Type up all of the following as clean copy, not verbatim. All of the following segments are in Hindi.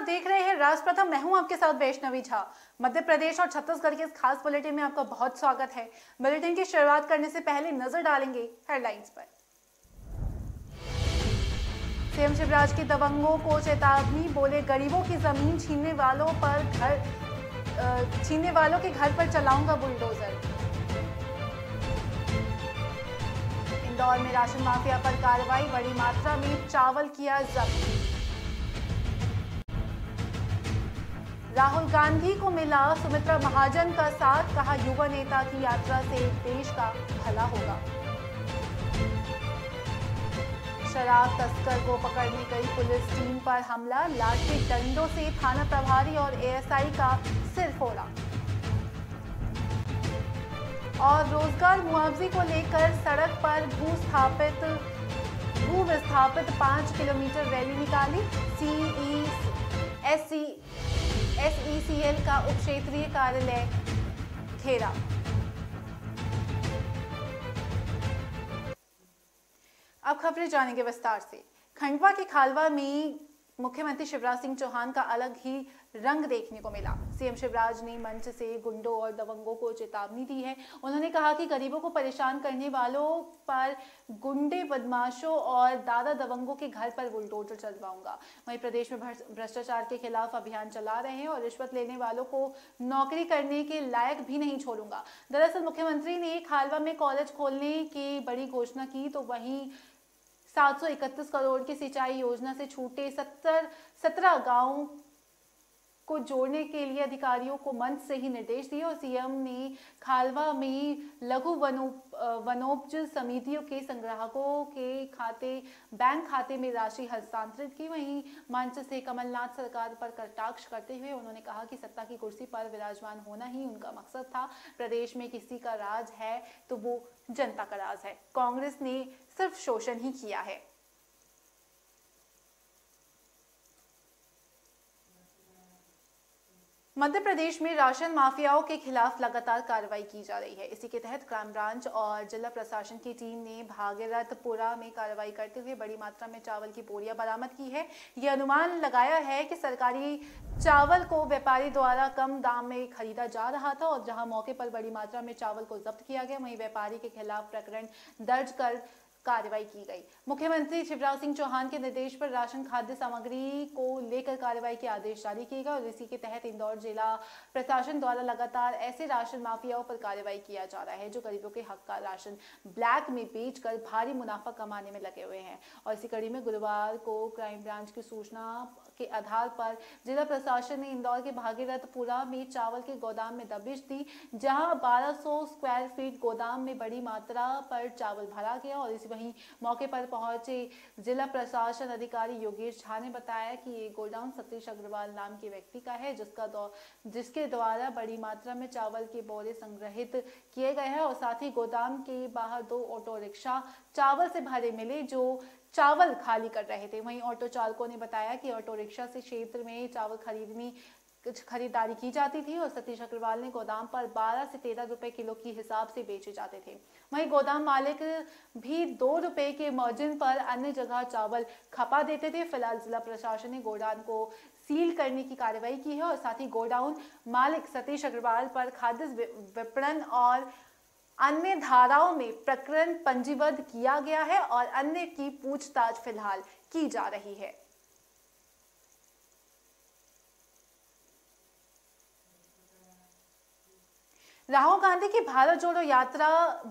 देख रहे हैं राज प्रथम। मैं हूं आपके साथ वैष्णवी झा। मध्य प्रदेश और छत्तीसगढ़ के इस खास बुलेटिन में आपका बहुत स्वागत है। बुलेटिन की शुरुआत करने से पहले नजर डालेंगे हेडलाइंस पर। सीएम शिवराज की दबंगों को चेतावनी, बोले गरीबों की जमीन छीनने वालों के घर पर चलाऊंगा बुलडोजर। इंदौर में राशन माफिया पर कार्रवाई, बड़ी मात्रा में चावल किया जब्त। राहुल गांधी को मिला सुमित्रा महाजन का साथ, कहा युवा नेता की यात्रा से देश का भला होगा। शराब तस्कर को पकड़ने गई पुलिस टीम पर हमला, लाठी डंडों से थाना प्रभारी और एएसआई का सिर फोड़ा। और रोजगार मुआवजे को लेकर सड़क पर भू विस्थापित 5 किलोमीटर रैली निकाली। SECL का उप क्षेत्रीय कार्यालय घेरा। अब खबरें जानेंगे विस्तार से। खंडवा के खालवा में मुख्यमंत्री शिवराज सिंह चौहान का अलग ही रंग देखने को मिला। सीएम शिवराज ने मंच से गुंडों और दबंगों को चेतावनी दी है। उन्होंने कहा कि गरीबों को परेशान करने वालों पर गुंडे, बदमाशों और दादा दबंगों के घर पर बुलडोजर चलवाऊंगा। वहीं प्रदेश में भ्रष्टाचार के खिलाफ अभियान चला रहे हैं और रिश्वत लेने वालों को नौकरी करने के लायक भी नहीं छोड़ूंगा। दरअसल मुख्यमंत्री ने खालवा में कॉलेज खोलने की बड़ी घोषणा की, तो वहीं 731 करोड़ की सिंचाई योजना से छूटे 17 गांवों को जोड़ने के लिए अधिकारियों को मंच से ही निर्देश दिए। और सीएम ने खालवा में लघु वनोपज समितियों के संग्राहकों के बैंक खाते में राशि हस्तांतरित की। वहीं मंच से कमलनाथ सरकार पर कटाक्ष करते हुए उन्होंने कहा कि सत्ता की कुर्सी पर विराजमान होना ही उनका मकसद था। प्रदेश में किसी का राज है तो वो जनता का राज है। कांग्रेस ने सिर्फ शोषण ही किया है। मध्य प्रदेश में राशन माफियाओं के खिलाफ लगातार कार्रवाई की जा रही है। इसी के तहत क्राइम ब्रांच और जिला प्रशासन की टीम ने भागीरथपुरा में कार्रवाई करते हुए बड़ी मात्रा में चावल की बोरियां बरामद की है। यह अनुमान लगाया है कि सरकारी चावल को व्यापारी द्वारा कम दाम में खरीदा जा रहा था और जहां मौके पर बड़ी मात्रा में चावल को जब्त किया गया, वहीं व्यापारी के खिलाफ प्रकरण दर्ज कर कार्रवाई की गई। मुख्यमंत्री शिवराज सिंह चौहान के निर्देश पर राशन खाद्य सामग्री को लेकर कार्रवाई के आदेश जारी किए गए और इसी के तहत इंदौर जिला प्रशासन द्वारा लगातार ऐसे राशन माफियाओं पर कार्रवाई किया जा रहा है जो गरीबों के हक का राशन ब्लैक में बेचकर भारी मुनाफा कमाने में लगे हुए हैं। और इसी कड़ी में गुरुवार को क्राइम ब्रांच की सूचना के आधार पर जिला प्रशासन ने इंदौर के भागीरथपुरा में चावल के गोदाम में दबिश दी, जहां 1200 स्क्वायर फीट गोदाम में बड़ी मात्रा पर चावल भरा गया। और वहीं मौके पर पहुंचे जिला प्रशासन अधिकारी योगेश झा ने बताया कि ये गोडाउन सतीश अग्रवाल नाम के व्यक्ति का है, जिसके द्वारा बड़ी मात्रा में चावल के बोरे संग्रहित किए गए हैं। और साथ ही गोदाम के बाहर 2 ऑटो रिक्शा चावल से भरे मिले जो चावल खाली कर रहे थे। वहीं ऑटो चालकों ने बताया कि ऑटो रिक्शा से क्षेत्र में चावल खरीदारी की जाती थी और सतीश अग्रवाल ने गोदाम पर 12 से 13 रुपए किलो की हिसाब से बेचे जाते थे। वहीं गोदाम मालिक भी 2 रुपए के मार्जिन पर अन्य जगह चावल खपा देते थे। फिलहाल जिला प्रशासन ने गोदाम को सील करने की कार्रवाई की है और साथ ही गोडाउन मालिक सतीश अग्रवाल पर खाद्य विपणन और अन्य धाराओं में प्रकरण पंजीबद्ध किया गया है और अन्य की पूछताछ फिलहाल की जा रही है। राहुल गांधी की भारत जोड़ो यात्रा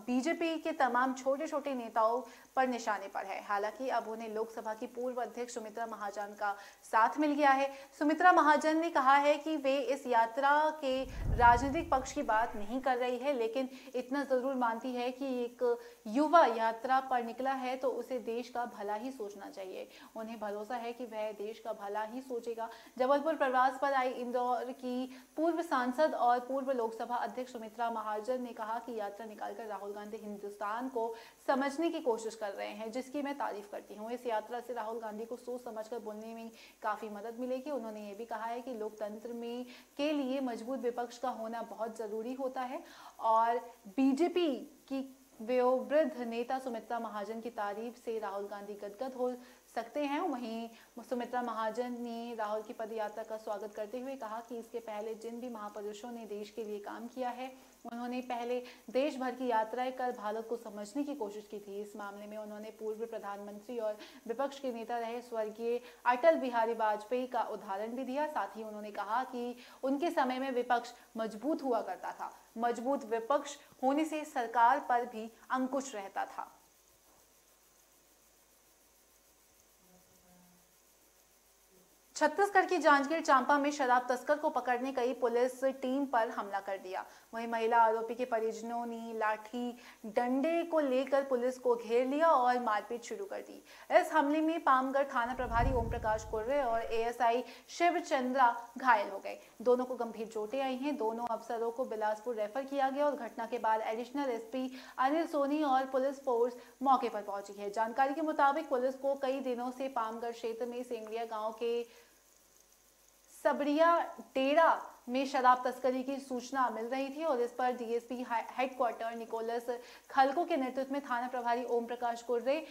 बीजेपी के तमाम छोटे छोटे नेताओं पर निशाने पर है। हालांकि अब उन्हें लोकसभा की पूर्व अध्यक्ष सुमित्रा महाजन का साथ मिल गया है। सुमित्रा महाजन ने कहा है कि वे इस यात्रा के राजनीतिक पक्ष की बात नहीं कर रही है, लेकिन इतना जरूर मानती है कि एक युवा यात्रा पर निकला है तो उसे देश का भला ही सोचना चाहिए। उन्हें भरोसा है कि वह देश का भला ही सोचेगा। जबलपुर प्रवास पर आई इंदौर की पूर्व सांसद और पूर्व लोकसभा अध्यक्ष सुमित्रा महाजन ने कहा कि यात्रा निकालकर राहुल गांधी हिंदुस्तान को समझने की कोशिश कर रहे हैं, जिसकी मैं तारीफ करती हूँ। इस यात्रा से राहुल गांधी को सोच समझकर बोलने में काफी मदद मिलेगी। उन्होंने ये भी कहा है कि लोकतंत्र में के लिए मजबूत विपक्ष का होना बहुत जरूरी होता है और बीजेपी की वयोवृद्ध नेता सुमित्रा महाजन की तारीफ से राहुल गांधी गदगद हो सकते हैं। वहीं सुमित्रा महाजन ने राहुल की पदयात्रा का स्वागत करते हुए कहा कि इसके पहले जिन भी महापुरुषों ने देश के लिए काम किया है, उन्होंने पहले देश भर की यात्राएं कर भारत को समझने की कोशिश की थी। इस मामले में उन्होंने पूर्व प्रधानमंत्री और विपक्ष के नेता रहे स्वर्गीय अटल बिहारी वाजपेयी का उदाहरण भी दिया। साथ ही उन्होंने कहा कि उनके समय में विपक्ष मजबूत हुआ करता था। मजबूत विपक्ष होने से सरकार पर भी अंकुश रहता था। छत्तीसगढ़ की जांजगीर चांपा में शराब तस्कर को पकड़ने गई पुलिस टीम पर हमला कर दिया। वहीं महिला आरोपी के परिजनों ने लाठी डंडे को लेकर पुलिस को घेर लिया और मारपीट शुरू कर दी। इस हमले में पामगढ़ थाना प्रभारी ओम प्रकाश कुर्रे और एएसआई शिव चंद्रा घायल हो गए। दोनों को गंभीर चोटें आई हैं। दोनों अफसरों को बिलासपुर रेफर किया गया और घटना के बाद एडिशनल एसपी अनिल सोनी और पुलिस फोर्स मौके पर पहुंची है। जानकारी के मुताबिक पुलिस को कई दिनों से पामगढ़ क्षेत्र में सेंगड़िया गांव के सबड़िया टेड़ा में शराब तस्करी की सूचना मिल रही थी और इस पर डीएसपी हेडक्वार्टर निकोलस खलको के नेतृत्व में थाना प्रभारी ओम प्रकाश कुर्रे,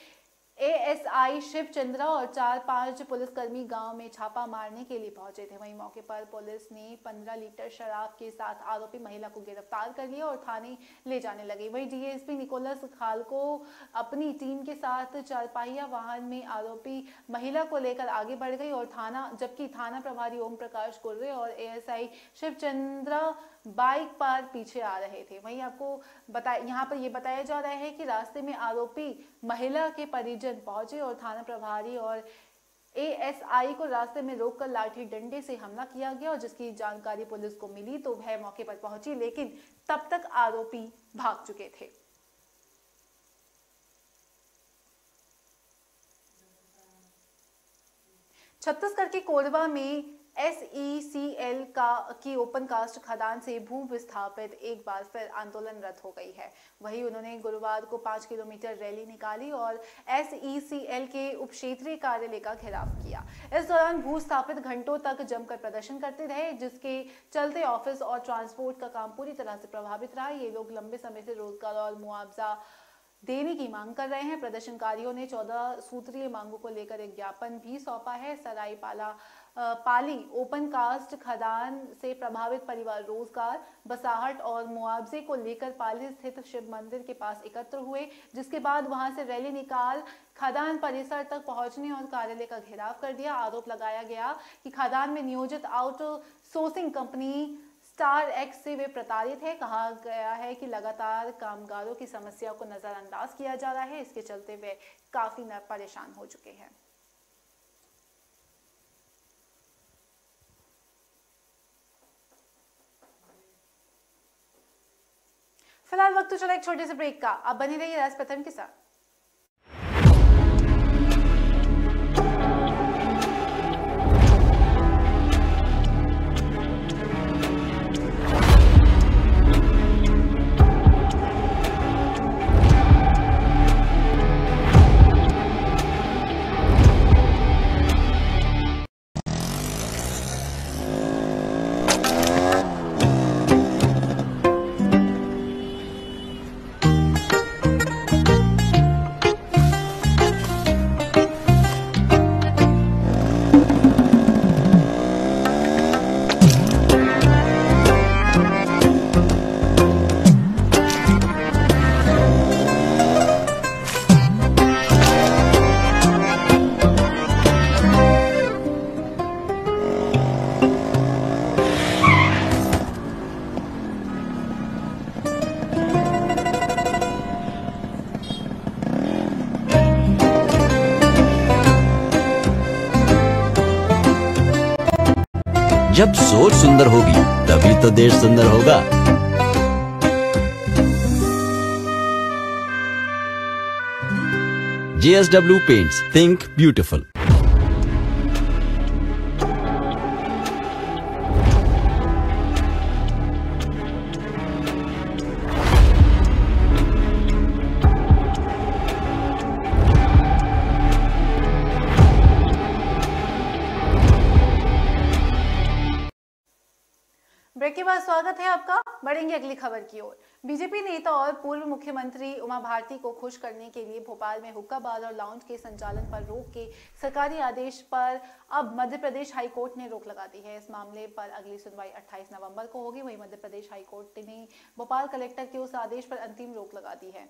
एएसआई शिव चंद्रा और 4-5 पुलिसकर्मी गांव में छापा मारने के लिए पहुंचे थे। वहीं मौके पर पुलिस ने 15 लीटर शराब के साथ आरोपी महिला को गिरफ्तार कर लिया और थाने ले जाने लगे। वहीं डीएसपी निकोलस खालको अपनी टीम के साथ 4 पहिया वाहन में आरोपी महिला को लेकर आगे बढ़ गई और जबकि थाना प्रभारी ओम प्रकाश कुर्रे और एएसआई शिव चंद्रा बाइक पर पीछे आ रहे थे। वहीं आपको यहाँ पर यह बताया जा रहा है कि रास्ते में आरोपी महिला के परिजन पहुंचे और थाना प्रभारी और एएसआई को रास्ते में रोककर लाठी डंडे से हमला किया गया और जिसकी जानकारी पुलिस को मिली तो वह मौके पर पहुंची, लेकिन तब तक आरोपी भाग चुके थे। छत्तीसगढ़ के कोरबा में SECL की ओपन कास्ट खदान से भू विस्थापित एक बार फिर आंदोलनरत हो गई है। वहीं उन्होंने गुरुवार को 5 किलोमीटर रैली निकाली और SECL के उप क्षेत्रीय कार्यालय का घेराव किया। इस दौरान भू स्थापित घंटों तक जमकर प्रदर्शन करते रहे, जिसके चलते ऑफिस और ट्रांसपोर्ट का काम पूरी तरह से प्रभावित रहा। ये लोग लंबे समय से रोजगार और मुआवजा देने की मांग कर रहे हैं। प्रदर्शनकारियों ने 14 सूत्रीय मांगों को लेकर एक ज्ञापन भी सौंपा है। सराई पाली ओपन कास्ट खदान से प्रभावित परिवार रोजगार, बसाहट और मुआवजे को लेकर पाली स्थित शिव मंदिर के पास एकत्र हुए, जिसके बाद वहां से रैली निकाल खदान परिसर तक पहुंचने और कार्यालय का घेराव कर दिया। आरोप लगाया गया कि खदान में नियोजित आउटसोर्सिंग कंपनी स्टार एक्स से वे प्रताड़ित है। कहा गया है कि लगातार कामगारों की समस्या को नजरअंदाज किया जा रहा है। इसके चलते वे काफी परेशान हो चुके हैं। फिलहाल वक्त तो चला एक छोटे से ब्रेक का। आप बने रहिए राज प्रथम के साथ। जब सोच सुंदर होगी तभी तो देश सुंदर होगा। JSW Paints, think beautiful। Break के बाद स्वागत है आपका। बढ़ेंगे अगली खबर की ओर। बीजेपी नेता और पूर्व मुख्यमंत्री उमा भारती को खुश करने के लिए भोपाल में हुक्का बार और लाउंज के संचालन पर रोक के सरकारी आदेश पर अब मध्य प्रदेश हाईकोर्ट ने रोक लगा दी है। इस मामले पर अगली सुनवाई 28 नवंबर को होगी। वहीं मध्य प्रदेश हाईकोर्ट ने भोपाल कलेक्टर के उस आदेश पर अंतिम रोक लगा दी है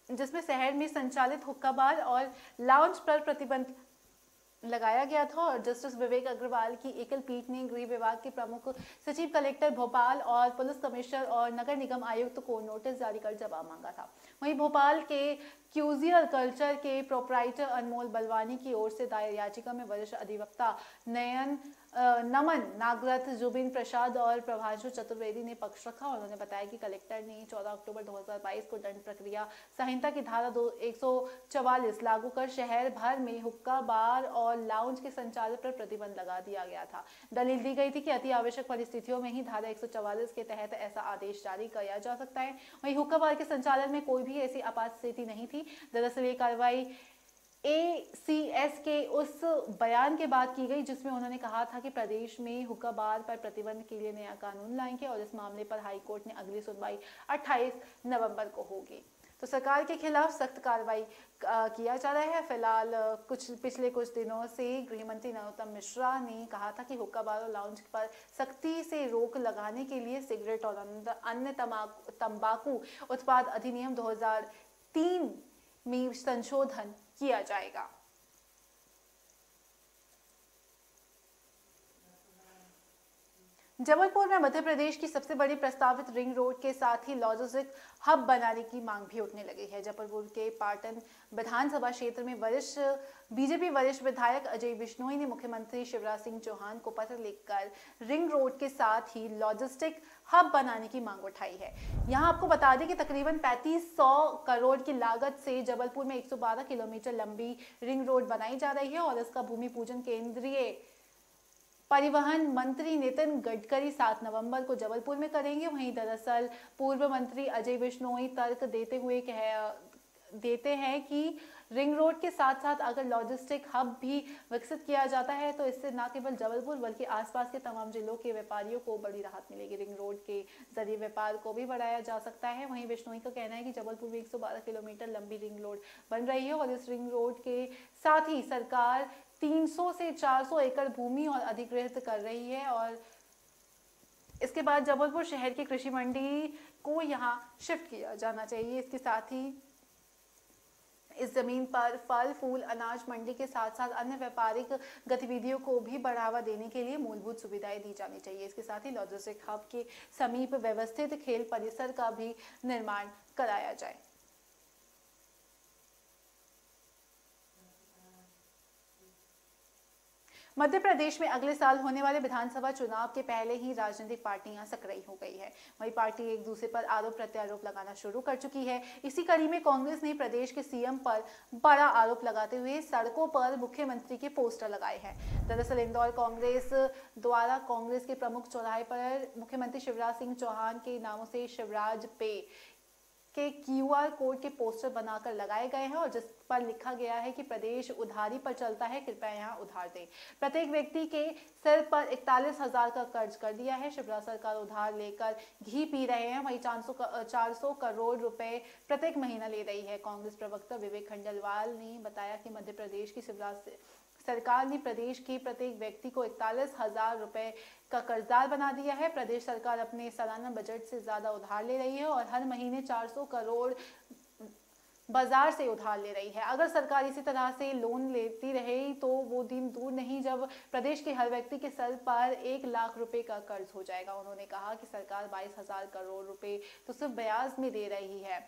जिसमें शहर में संचालित हुक्का बार और लाउंज पर प्रतिबंध लगाया गया था। और जस्टिस विवेक अग्रवाल की एकल पीठ ने गृह विभाग के प्रमुख सचिव, कलेक्टर भोपाल और पुलिस कमिश्नर और नगर निगम आयुक्त को नोटिस जारी कर जवाब मांगा था। वहीं भोपाल के क्यूजियर कल्चर के प्रोपराइटर अनमोल बलवानी की ओर से दायर याचिका में वरिष्ठ अधिवक्ता नमन नागरथ, जुबिन प्रसाद और प्रभांशु चतुर्वेदी ने पक्ष रखा। उन्होंने बताया कि कलेक्टर ने 14 अक्टूबर 2022 को दंड प्रक्रिया संहिता की धारा 144 लागू कर शहर भर में हुक्का बार और लाउंज के संचालन पर प्रतिबंध लगा दिया गया था। दलील दी गई थी कि अति आवश्यक परिस्थितियों में ही धारा 144 के तहत ऐसा आदेश जारी किया जा सकता है। वहीं हुक्का बार के संचालन में कोई भी ऐसी आपात स्थिति नहीं थी। दरअसल ये कार्रवाई ACS के उस बयान के बाद की गई जिसमें उन्होंने कहा था कि प्रदेश में हुक्का बार पर प्रतिबंध के लिए नया कानून लाएंगे और इस मामले पर हाईकोर्ट ने अगली सुनवाई 28 नवंबर को होगी। तो सरकार के खिलाफ सख्त कार्रवाई किया जा रहा है। फिलहाल पिछले कुछ दिनों से गृह मंत्री नरोत्तम मिश्रा ने कहा था कि हुक्का बार और लाउंज पर सख्ती से रोक लगाने के लिए सिगरेट और अन्य तंबाकू उत्पाद अधिनियम 2003 में संशोधन किया जाएगा। जबलपुर में मध्य प्रदेश की सबसे बड़ी प्रस्तावित रिंग रोड के साथ ही लॉजिस्टिक हब बनाने की मांग भी उठने लगी है। जबलपुर के पाटन विधानसभा क्षेत्र में बीजेपी वरिष्ठ विधायक अजय बिश्नोई ने मुख्यमंत्री शिवराज सिंह चौहान को पत्र लिखकर रिंग रोड के साथ ही लॉजिस्टिक हब बनाने की मांग उठाई है। यहां आपको बता दें कि तकरीबन 3500 करोड़ की लागत से जबलपुर में 112 किलोमीटर लंबी रिंग रोड बनाई जा रही है और इसका भूमि पूजन केंद्रीय परिवहन मंत्री नितिन गडकरी 7 नवंबर को जबलपुर में करेंगे। वहीं दरअसल पूर्व मंत्री अजय बिश्नोई तर्क देते हैं कि रिंग रोड के साथ साथ अगर लॉजिस्टिक हब भी विकसित किया जाता है तो इससे न केवल जबलपुर बल्कि आसपास के तमाम जिलों के व्यापारियों को बड़ी राहत मिलेगी। रिंग रोड के जरिए व्यापार को भी बढ़ाया जा सकता है। वहीं बिश्नोई का कहना है कि जबलपुर में 112 किलोमीटर लंबी रिंग रोड बन रही है और इस रिंग रोड के साथ ही सरकार 300 से 400 एकड़ भूमि और अधिग्रहित कर रही है और इसके बाद जबलपुर शहर की कृषि मंडी को यहां शिफ्ट किया जाना चाहिए। इसके साथ ही इस जमीन पर फल, फूल, अनाज मंडी के साथ साथ अन्य व्यापारिक गतिविधियों को भी बढ़ावा देने के लिए मूलभूत सुविधाएं दी जानी चाहिए। इसके साथ ही लॉजिस्टिक हब के समीप व्यवस्थित खेल परिसर का भी निर्माण कराया जाए। मध्य प्रदेश में अगले साल होने वाले विधानसभा चुनाव के पहले ही राजनीतिक पार्टियां सक्रिय हो गई है। वही पार्टी एक दूसरे पर आरोप प्रत्यारोप लगाना शुरू कर चुकी है। इसी कड़ी में कांग्रेस ने प्रदेश के सीएम पर बड़ा आरोप लगाते हुए सड़कों पर मुख्यमंत्री के पोस्टर लगाए हैं। दरअसल इंदौर कांग्रेस द्वारा कांग्रेस के प्रमुख चौराहे पर मुख्यमंत्री शिवराज सिंह चौहान के नामों से शिवराज पे के QR कोड के पोस्टर बनाकर लगाए गए हैं और जिस पर लिखा गया है कि प्रदेश उधारी पर चलता है, कृपया यहाँ उधार दें। प्रत्येक व्यक्ति के सिर पर 41,000 का कर्ज कर दिया है। शिवराज सरकार उधार लेकर घी पी रहे हैं। वहीं 400 करोड़ रुपए प्रत्येक महीना ले रही है। कांग्रेस प्रवक्ता विवेक खंडेलवाल ने बताया कि मध्य प्रदेश की शिवराज सरकार ने प्रदेश के प्रत्येक व्यक्ति को 41,000 रुपए का कर्जदार बना दिया है। प्रदेश सरकार अपने सालाना बजट से ज्यादा उधार ले रही है और हर महीने 400 करोड़ बाजार से उधार ले रही है। अगर सरकार इसी तरह से लोन लेती रहे तो वो दिन दूर नहीं जब प्रदेश के हर व्यक्ति के सर पर 1 लाख रुपए का कर्ज हो जाएगा। उन्होंने कहा कि सरकार 22,000 करोड़ रुपए तो सिर्फ ब्याज में दे रही है।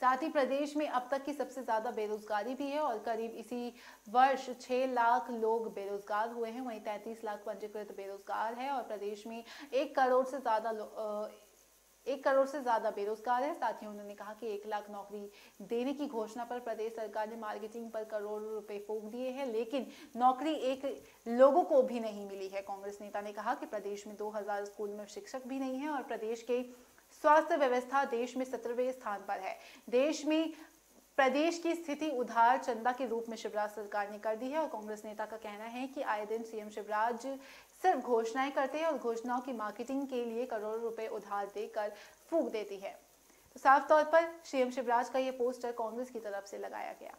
साथ ही प्रदेश में अब तक की सबसे ज्यादा बेरोजगारी भी है और करीब इसी वर्ष 6 लाख लोग बेरोजगार हुए हैं। वहीं 33 लाख पंजीकृत बेरोजगार है और प्रदेश में 1 करोड़ से ज्यादा बेरोजगार है। साथ ही उन्होंने कहा कि 1 लाख नौकरी देने की घोषणा पर प्रदेश सरकार ने मार्केटिंग पर करोड़ों रुपए फूंक दिए हैं, लेकिन नौकरी एक लोगों को भी नहीं मिली है। कांग्रेस नेता ने कहा कि प्रदेश में 2000 स्कूल में शिक्षक भी नहीं है और प्रदेश के स्वास्थ्य व्यवस्था देश में 17वें स्थान पर है। देश में प्रदेश की स्थिति उधार चंदा के रूप में शिवराज सरकार ने कर दी है और कांग्रेस नेता का कहना है कि आए दिन सीएम शिवराज सिर्फ घोषणाएं करते हैं और घोषणाओं की मार्केटिंग के लिए करोड़ों रुपए उधार देकर फूंक देती है। तो साफ तौर पर सीएम शिवराज का यह पोस्टर कांग्रेस की तरफ से लगाया गया।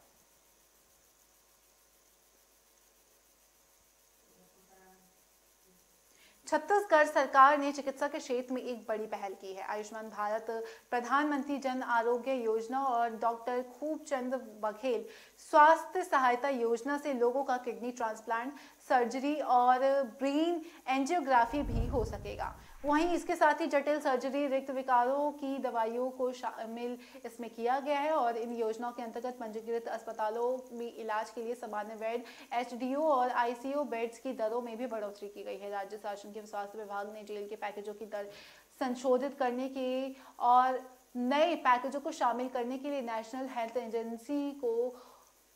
छत्तीसगढ़ सरकार ने चिकित्सा के क्षेत्र में एक बड़ी पहल की है। आयुष्मान भारत प्रधानमंत्री जन आरोग्य योजना और डॉक्टर खूबचंद बघेल स्वास्थ्य सहायता योजना से लोगों का किडनी ट्रांसप्लांट, सर्जरी और ब्रेन एंजियोग्राफी भी हो सकेगा। वहीं इसके साथ ही जटिल सर्जरी, रिक्त विकारों की दवाइयों को शामिल इसमें किया गया है और इन योजनाओं के अंतर्गत पंजीकृत अस्पतालों में इलाज के लिए सामान्य बेड, एचडीयू और आईसीयू बेड्स की दरों में भी बढ़ोतरी की गई है। राज्य शासन के स्वास्थ्य विभाग ने जेल के पैकेजों की दर संशोधित करने के और नए पैकेजों को शामिल करने के लिए नेशनल हेल्थ एजेंसी को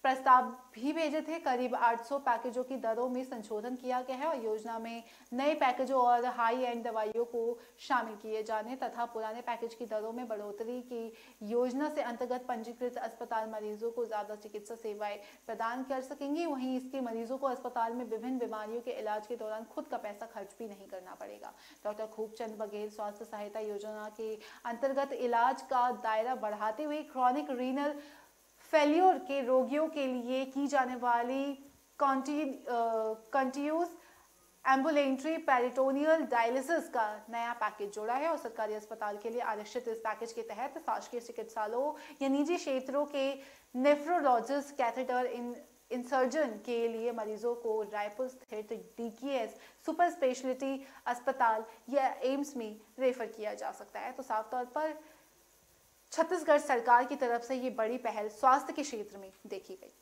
प्रस्ताव भी भेजे थे। करीब 800 पैकेजों की दरों में संशोधन किया गया है और योजना में नए पैकेजों और हाई एंड दवाइयों को शामिल किए जाने तथा पुराने पैकेज की दरों में बढ़ोतरी की योजना से अंतर्गत पंजीकृत अस्पताल मरीजों को ज्यादा चिकित्सा सेवाएं प्रदान कर सकेंगी। वहीं इसके मरीजों को अस्पताल में विभिन्न बीमारियों के इलाज के दौरान खुद का पैसा खर्च भी नहीं करना पड़ेगा। डॉक्टर खूबचंद बघेल स्वास्थ्य सहायता योजना के अंतर्गत इलाज का दायरा बढ़ाते हुए क्रॉनिक रीनल फेल्योर के रोगियों के लिए की जाने वाली कंटिन्यूस एम्बुलेंट्री पेरिटोनियल डायलिसिस का नया पैकेज जोड़ा है और सरकारी अस्पताल के लिए आरक्षित इस पैकेज के तहत शासकीय चिकित्सालयों या निजी क्षेत्रों के नेफ्रोलॉजिस्ट, कैथेटर इंसर्जन के लिए मरीजों को रायपुर स्थित डीकेएस सुपर स्पेशलिटी अस्पताल या एम्स में रेफर किया जा सकता है। तो साफ तौर पर छत्तीसगढ़ सरकार की तरफ से ये बड़ी पहल स्वास्थ्य के क्षेत्र में देखी गई।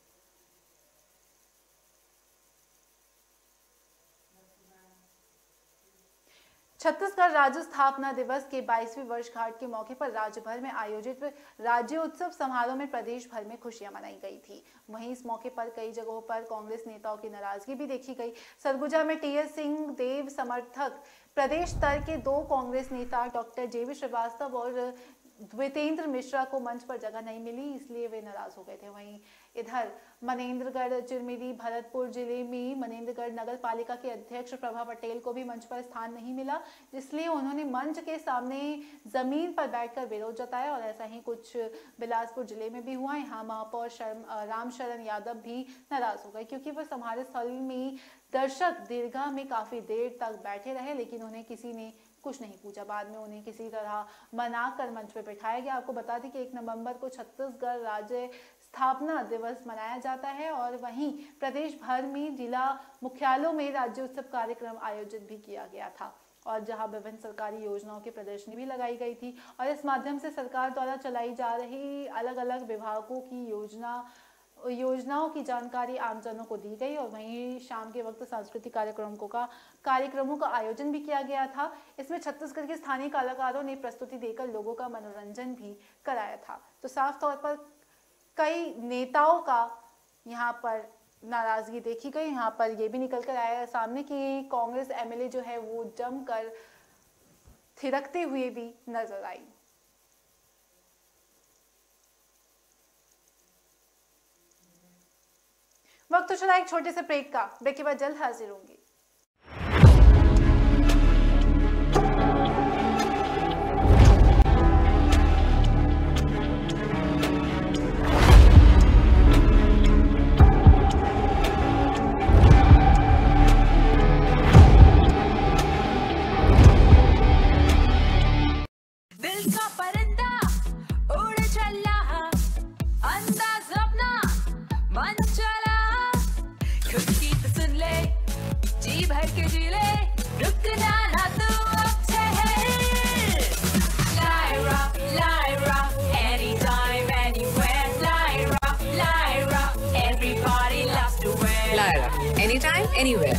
छत्तीसगढ़ राज्य स्थापना दिवस के 22वीं वर्षगांठ के मौके पर राज्य भर में आयोजित राज्योत्सव समारोह में प्रदेश भर में खुशियां मनाई गई थी। वहीं इस मौके पर कई जगहों पर कांग्रेस नेताओं की नाराजगी भी देखी गई। सरगुजा में टीएस सिंहदेव समर्थक प्रदेश स्तर के 2 कांग्रेस नेता डॉक्टर जेवी श्रीवास्तव और द्वितेंद्र मिश्रा को मंच पर जगह नहीं मिली, इसलिए वे नाराज हो गए थे। वहीं इधर मनेंद्रगढ़, चिरमिरी, भरतपुर जिले में मनेंद्रगढ़ नगर पालिका के अध्यक्ष प्रभा पटेल को भी मंच पर स्थान नहीं मिला, इसलिए उन्होंने मंच के सामने जमीन पर बैठकर विरोध जताया और ऐसा ही कुछ बिलासपुर जिले में भी हुआ। यहाँ महापौर रामशरण यादव भी नाराज हो गए क्योंकि वह समारोह स्थल में दर्शक दीर्घा में काफी देर तक बैठे रहे, लेकिन उन्हें किसी ने कुछ नहीं पूछा। बाद में उन्हें किसी तरह मनाकर मंच पर बैठाया गया। आपको बता दें कि 1 नवंबर को छत्तीसगढ़ राज्य स्थापना दिवस मनाया जाता है और वहीं प्रदेश भर में जिला मुख्यालयों में राज्योत्सव कार्यक्रम आयोजित भी किया गया था और जहां विभिन्न सरकारी योजनाओं की प्रदर्शनी भी लगाई गई थी और इस माध्यम से सरकार द्वारा चलाई जा रही अलग अलग विभागों की योजनाओं की जानकारी आमजनों को दी गई और वहीं शाम के वक्त सांस्कृतिक कार्यक्रमों का आयोजन भी किया गया था। इसमें छत्तीसगढ़ के स्थानीय कलाकारों ने प्रस्तुति देकर लोगों का मनोरंजन भी कराया था। तो साफ तौर पर कई नेताओं का यहाँ पर नाराजगी देखी गई। यहाँ पर यह भी निकल कर आया सामने कि कांग्रेस एमएलए जो है वो जमकर थिरकते हुए भी नजर आई। वक्त तो चला एक छोटे से ब्रेक का। ब्रेक के बाद जल्द हाजिर होंगी। दिल का परिंदा उड़ चला, अंदाज अपना मन चला, खुद की तो सुन ले, जी भर के जी ले, रुकना ना तू अब ठहर। Lyra, anytime, anywhere. Lyra, everybody loves to wear. Lyra, anytime, anywhere.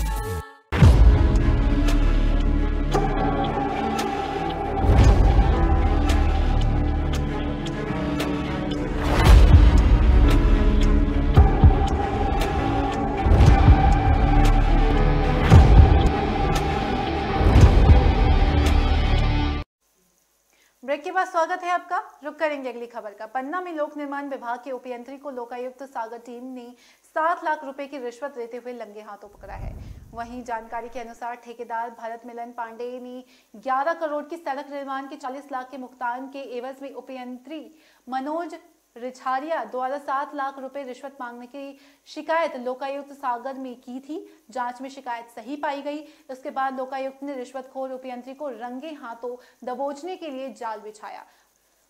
Break के बाद स्वागत है आपका। रुक करेंगे अगली खबर का। पन्ना में लोक निर्माण विभाग के उपयंत्री को लोकायुक्त सागर टीम ने 7 लाख रुपए की रिश्वत लेते हुए लंगे हाथों पकड़ा है। वहीं जानकारी के अनुसार ठेकेदार भरत मिलन पांडे ने 11 करोड़ की सड़क निर्माण के 40 लाख के भुगतान के एवज में उपयंत्री मनोज रिछारिया द्वारा 7 लाख रुपए रिश्वत मांगने की शिकायत लोकायुक्त सागर में की थी। जांच में शिकायत सही पाई गई। इसके बाद लोकायुक्त ने रिश्वतखोर उपयंत्री को रंगे हाथों दबोचने के लिए जाल बिछाया।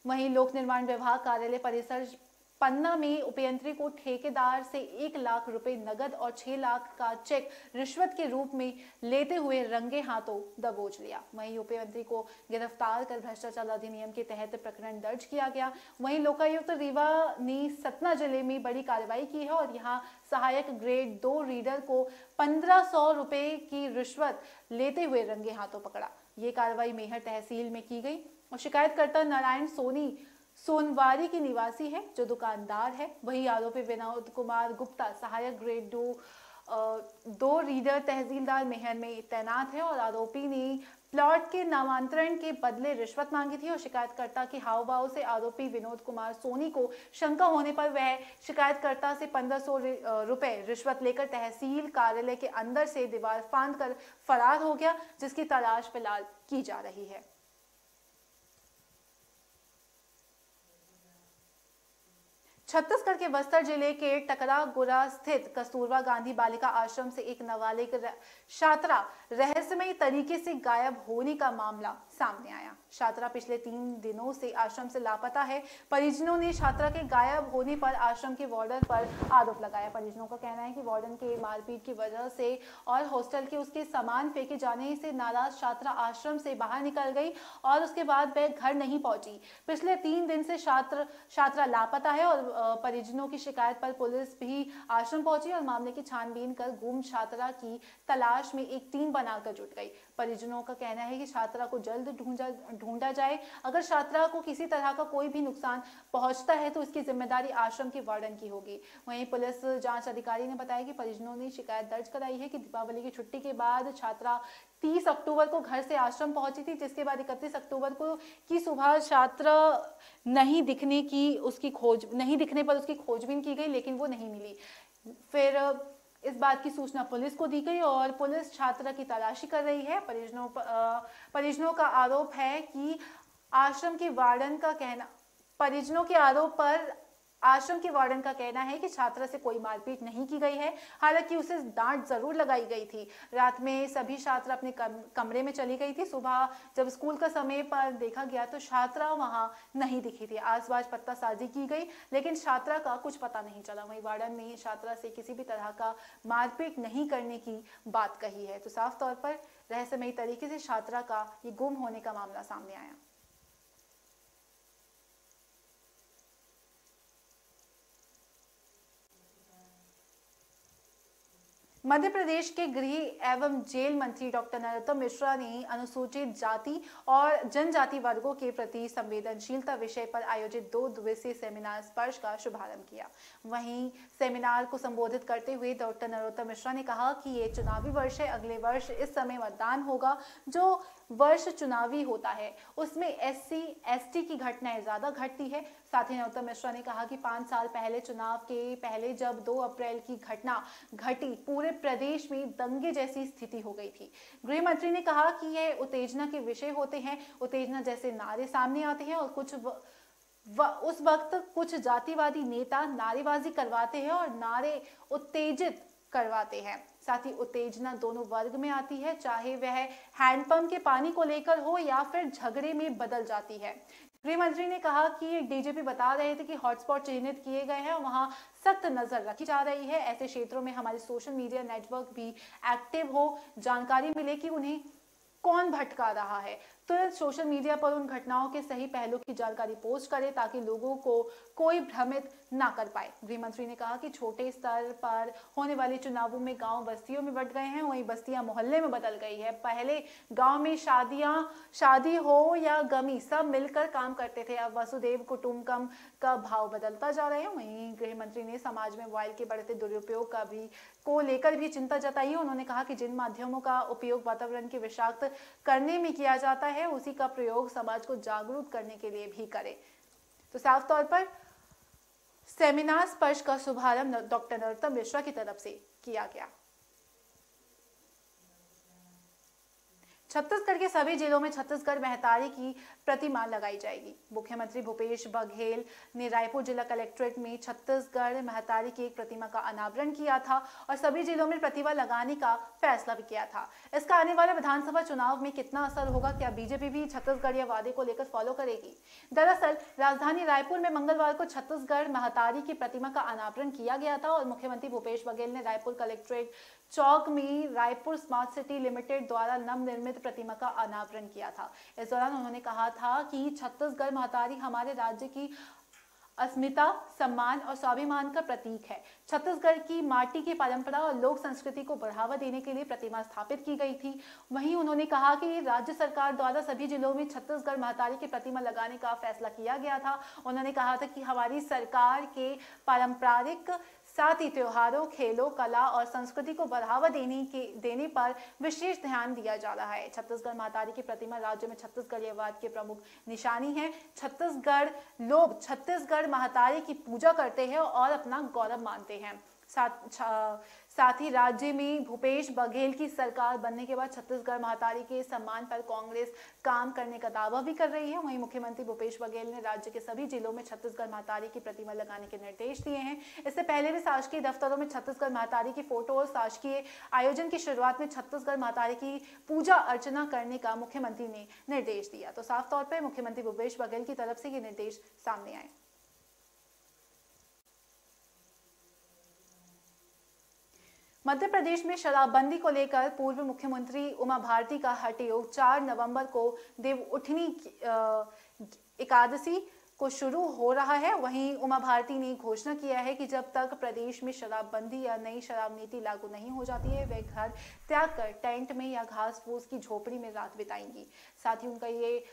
वहीं लोक निर्माण विभाग कार्यालय परिसर पन्ना में उपयंत्री को ठेकेदार से 1 लाख रुपए नगद और 6 लाख का चेक रिश्वत के रूप में लेते हुए रंगे हाथों दबोच लिया। वहीं उपयंत्री को गिरफ्तार कर भ्रष्टाचार अधिनियम के तहत प्रकरण दर्ज किया गया। वहीं लोकायुक्त रीवा ने सतना जिले में बड़ी कार्रवाई की है और यहां सहायक ग्रेड 2 रीडर को 1500 रुपए की रिश्वत लेते हुए रंगे हाथों पकड़ा। ये कार्रवाई मेहर तहसील में की गई और शिकायतकर्ता नारायण सोनी सोनवारी की निवासी है जो दुकानदार है। वही आरोपी विनोद कुमार गुप्ता सहायक ग्रेड 2 रीडर तहसीलदार मेहर में तैनात है और आरोपी ने प्लॉट के नामांतरण के बदले रिश्वत मांगी थी और शिकायतकर्ता के हाव भाव से आरोपी विनोद कुमार सोनी को शंका होने पर वह शिकायतकर्ता से 1500 रुपए रिश्वत लेकर तहसील कार्यालय के अंदर से दीवार फांद कर फरार हो गया, जिसकी तलाश फिलहाल की जा रही है। छत्तीसगढ़ के बस्तर जिले के टकरागुड़ा स्थित कस्तूरबा गांधी बालिका आश्रम से एक नाबालिग छात्रा रहस्यमयी तरीके से गायब होने का मामला सामने आया। छात्रा पिछले 3 दिनों से आश्रम से लापता है। परिजनों ने छात्रा के गायब होने पर आश्रम के वार्डन पर आरोप लगाया। परिजनों का कहना है कि वार्डन के मारपीट की वजह से और हॉस्टल के उसके सामान फेंके जाने से नाराज छात्रा आश्रम से बाहर निकल गई और उसके बाद वह घर नहीं पहुंची। पिछले 3 दिन से छात्रा लापता है और परिजनों की शिकायत पर पुलिस भी आश्रम पहुंची और मामले की छानबीन कर गुम छात्रा की तलाश में एक टीम बनाकर जुट गई। परिजनों का कहना है कि छात्रा को जल्द ढूंढा जाए। अगर छात्रा को किसी तरह का कोई भी नुकसान पहुंचता है तो इसकी जिम्मेदारी आश्रम के वार्डन की होगी। वहीं पुलिस जांच अधिकारी ने बताया कि परिजनों ने शिकायत दर्ज कराई है कि दीपावली की छुट्टी के बाद छात्रा 30 अक्टूबर को घर से आश्रम पहुंची थी, जिसके बाद 31 अक्टूबर को की सुबह छात्रा नहीं दिखने पर उसकी खोजबीन की गई, लेकिन वो नहीं मिली। फिर इस बात की सूचना पुलिस को दी गई और पुलिस छात्रा की तलाशी कर रही है। परिजनों का आरोप है कि आश्रम के वार्डन का कहना परिजनों के आरोप पर आश्रम के वार्डन का कहना है कि छात्रा से कोई मारपीट नहीं की गई है। हालांकि उसे डांट जरूर लगाई गई थी। रात में सभी छात्रा अपने कमरे में चली गई थी। सुबह जब स्कूल का समय पर देखा गया तो छात्रा वहां नहीं दिखी थी। आसपास पत्तासाजी की गई, लेकिन छात्रा का कुछ पता नहीं चला। वहीं वार्डन ने छात्रा से किसी भी तरह का मारपीट नहीं करने की बात कही है। तो साफ तौर पर रहस्यमयी तरीके से छात्रा का ये गुम होने का मामला सामने आया। मध्य प्रदेश के गृह एवं जेल मंत्री डॉक्टर नरोत्तम मिश्रा ने अनुसूचित जाति और जनजाति वर्गों के प्रति संवेदनशीलता विषय पर आयोजित 2 दिवसीय सेमिनार स्पर्श का शुभारंभ किया। वहीं सेमिनार को संबोधित करते हुए डॉक्टर नरोत्तम मिश्रा ने कहा कि ये चुनावी वर्ष है। अगले वर्ष इस समय मतदान होगा। जो वर्ष चुनावी होता है उसमें SC ST की घटनाएं ज्यादा घटती है। साथ ही नरोत्तम मिश्रा ने कहा कि 5 साल पहले चुनाव के पहले जब 2 अप्रैल की घटना घटी, पूरे प्रदेश में दंगे जैसी स्थिति हो गई थी। गृह मंत्री ने कहा कि यह उत्तेजना के विषय होते हैं। उत्तेजना जैसे नारे सामने आते हैं और उस वक्त कुछ जातिवादी नेता नारेबाजी करवाते हैं और नारे उत्तेजित करवाते हैं। साथ ही उत्तेजना दोनों वर्ग में आती है, चाहे वह हैंडपंप के पानी को लेकर हो या फिर झगड़े में बदल जाती है। गृह मंत्री ने कहा कि डीजीपी बता रहे थे कि हॉटस्पॉट चिन्हित किए गए हैं, वहां सख्त नजर रखी जा रही है। ऐसे क्षेत्रों में हमारे सोशल मीडिया नेटवर्क भी एक्टिव हो, जानकारी मिले कि उन्हें कौन भटका रहा है। तुरंत सोशल मीडिया पर उन घटनाओं के सही पहलू की जानकारी पोस्ट करें ताकि लोगों को कोई भ्रमित ना कर पाए। गृह मंत्री ने कहा कि छोटे स्तर पर होने वाले चुनावों में गांव बस्तियों में बंट गए हैं, वहीं बस्तियां मोहल्ले में बदल गई है। पहले गांव में शादी हो या गमी सब मिलकर काम करते थे, अब वसुदेव कुटुंबकम का भाव बदलता जा रहा है। वहीं गृह मंत्री ने समाज में मोबाइल के बढ़ते दुरुपयोग को लेकर भी चिंता जताई। उन्होंने कहा कि जिन माध्यमों का उपयोग वातावरण के विषाक्त करने में किया जाता है है उसी का प्रयोग समाज को जागरूक करने के लिए भी करें। तो साफ तौर पर सेमिनार स्पर्श का शुभारंभ डॉक्टर नरोत्तम मिश्रा की तरफ से किया गया। छत्तीसगढ़ के सभी जिलों में छत्तीसगढ़ महतारी की प्रतिमा लगाई जाएगी। मुख्यमंत्री भूपेश बघेल ने रायपुर जिला कलेक्ट्रेट में छत्तीसगढ़ महतारी की एक प्रतिमा का अनावरण किया था और सभी जिलों में प्रतिमा लगाने का फैसला भी किया था। इसका आने वाले विधानसभा चुनाव में कितना असर होगा, क्या बीजेपी भी छत्तीसगढ़ या वादे को लेकर फॉलो करेगी? दरअसल राजधानी रायपुर में मंगलवार को छत्तीसगढ़ महतारी की प्रतिमा का अनावरण किया गया था और मुख्यमंत्री भूपेश बघेल ने रायपुर कलेक्ट्रेट चौक में रायपुर स्मार्ट सिटी लिमिटेड द्वारा नवनिर्मित प्रतिमा का अनावरण किया था। इस दौरान उन्होंने कहा था कि छत्तीसगढ़ महतारी हमारे राज्य की अस्मिता, सम्मान और स्वाभिमान का प्रतीक है। छत्तीसगढ़ की माटी की परंपरा और लोक संस्कृति को बढ़ावा देने के लिए प्रतिमा स्थापित की गई थी। वहीं उन्होंने कहा कि राज्य सरकार द्वारा सभी जिलों में छत्तीसगढ़ महतारी की प्रतिमा लगाने का फैसला किया गया था। उन्होंने कहा था कि हमारी सरकार के पारंपरिक साथ ही त्योहारों, खेलों, कला और संस्कृति को बढ़ावा देने पर विशेष ध्यान दिया जा रहा है। छत्तीसगढ़ महतारी की प्रतिमा राज्य में छत्तीसगढ़ीयवाद की प्रमुख निशानी है। छत्तीसगढ़ लोग छत्तीसगढ़ महतारी की पूजा करते हैं और अपना गौरव मानते हैं। साथ ही राज्य में भूपेश बघेल की सरकार बनने के बाद छत्तीसगढ़ महतारी के सम्मान पर कांग्रेस काम करने का दावा भी कर रही है। वहीं मुख्यमंत्री भूपेश बघेल ने राज्य के सभी जिलों में छत्तीसगढ़ महतारी की प्रतिमा लगाने के निर्देश दिए हैं। इससे पहले भी शासकीय दफ्तरों में छत्तीसगढ़ महतारी की फोटो और शासकीय आयोजन की शुरुआत में छत्तीसगढ़ महतारी की पूजा अर्चना करने का मुख्यमंत्री ने निर्देश दिया। तो साफ तौर पर मुख्यमंत्री भूपेश बघेल की तरफ से ये निर्देश सामने आए। मध्य प्रदेश में शराबबंदी को लेकर पूर्व मुख्यमंत्री उमा भारती का हठयोग 4 नवंबर को देव उठनी एकादशी को शुरू हो रहा है। वहीं उमा भारती ने घोषणा किया है कि जब तक प्रदेश में शराबबंदी या नई शराब नीति लागू नहीं हो जाती है वे घर त्याग कर टेंट में या घास फूस की झोपड़ी में रात बिताएंगी। साथ ही उनका ये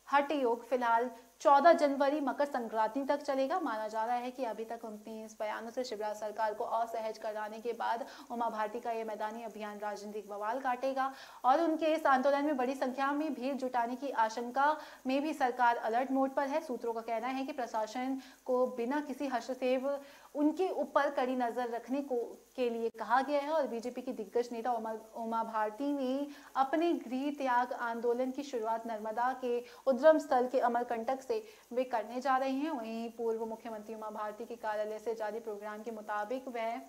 हट योग फिलहाल 14 जनवरी मकर संक्रांति तक चलेगा। माना जा रहा है कि अभी तक उनके इस बयानों से शिवराज सरकार को असहज कराने के बाद उमा भारती का यह मैदानी अभियान राजनीतिक बवाल काटेगा और उनके इस आंदोलन में बड़ी संख्या में भीड़ जुटाने की आशंका में भी सरकार अलर्ट मोड पर है। सूत्रों का कहना है कि प्रशासन को बिना किसी हस्तक्षेप उनके ऊपर कड़ी नजर रखने के लिए कहा गया है और बीजेपी की दिग्गज नेता उमा भारती ने अपने गृह त्याग आंदोलन की शुरुआत नर्मदा के उद्गम स्थल के अमरकंटक से वे करने जा रहे हैं। वहीं पूर्व मुख्यमंत्री उमा भारती के कार्यालय से जारी प्रोग्राम के मुताबिक वह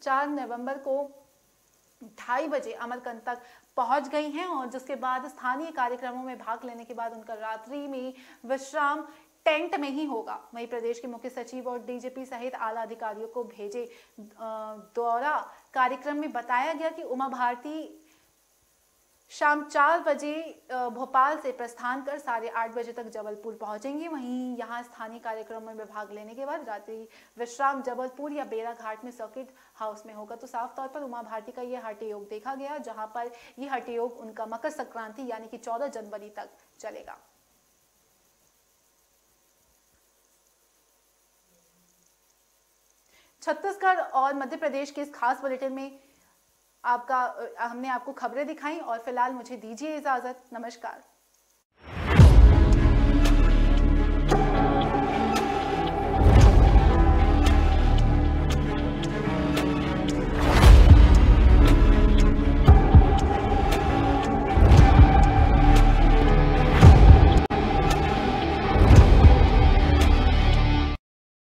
4 नवंबर को 2:30 बजे अमरकंटक पहुंच गई हैं और जिसके बाद स्थानीय कार्यक्रमों में भाग लेने के बाद उनका रात्रि में विश्राम टेंट में ही होगा। वहीं प्रदेश के मुख्य सचिव और डीजीपी सहित आला अधिकारियों को भेजे दौरा कार्यक्रम में बताया गया कि उमा भारती शाम 4 बजे भोपाल से प्रस्थान कर 8:30 बजे तक जबलपुर पहुंचेंगे। वहीं यहां स्थानीय कार्यक्रमों में भाग लेने के बाद रात्रि विश्राम जबलपुर या बेरा घाट में सर्किट हाउस में होगा। तो साफ तौर पर उमा भारती का यह हठ योग देखा गया, जहां पर यह हठ योग उनका मकर संक्रांति यानी कि 14 जनवरी तक चलेगा। छत्तीसगढ़ और मध्य प्रदेश के इस खास बुलेटिन में हमने आपको खबरें दिखाई और फिलहाल मुझे दीजिए इजाजत। नमस्कार।